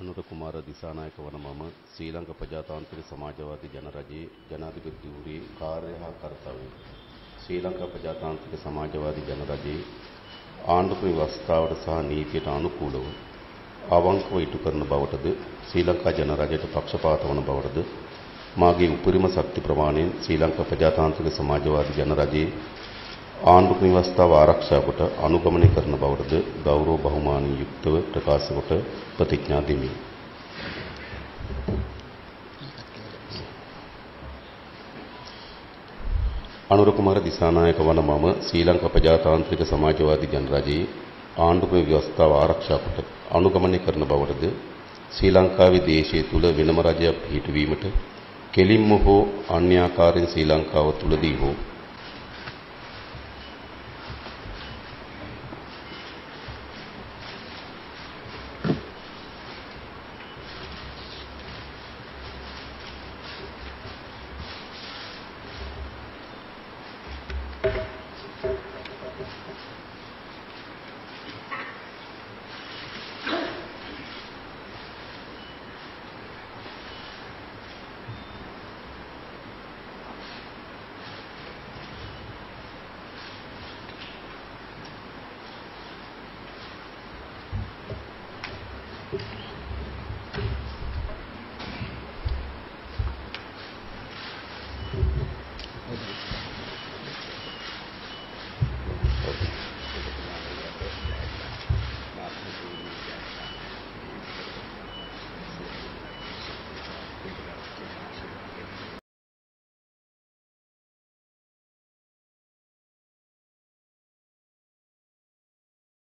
අනුර කුමාර දිසානායක වන මම ශ්‍රී ලංකා ප්‍රජාතාන්ත්‍රික සමාජවාදී ජනරජයේ ජනාධිපති ධූරයේ කාර්ය හා කර්තව්‍ය ශ්‍රී ලංකා ප්‍රජාතාන්ත්‍රික සමාජවාදී ජනරජයේ ආණ්ඩුක ව්‍යවස්ථාවට සහ නීතියට අනුකූලව අවංකව ඉටු කරන බවටද ශ්‍රී ලංකා ජනරජයට පක්ෂපාත වන බවටද මාගේ උපරිම ශක්ති ප්‍රමාණයෙන් ශ්‍රී ලංකා ප්‍රජාතාන්ත්‍රික සමාජවාදී ජනරජයේ ආණ්ඩුක ව්‍යවස්ථාව ආරක්ෂා කොට අනුගමනය කරන බවටද ගෞරව බහුමානී යුක්තව ප්‍රකාශ කොට ප්‍රතිඥා දෙමි. අනුර කුමාර දිසානායක වන මම ශ්‍රී ලංකා ප්‍රජාතාන්ත්‍රික සමාජවාදී ජනරජයේ ආණ්ඩුක ව්‍යවස්ථාව ආරක්ෂා කොට අනුගමනය කරන බවටද ශ්‍රී ලංකාවේ දේශය තුල වෙනම රජයක් පිහිටුවීමට කෙලින්ම හෝ අන්‍යාකාරයෙන් ශ්‍රී ලංකාව තුලදී හෝ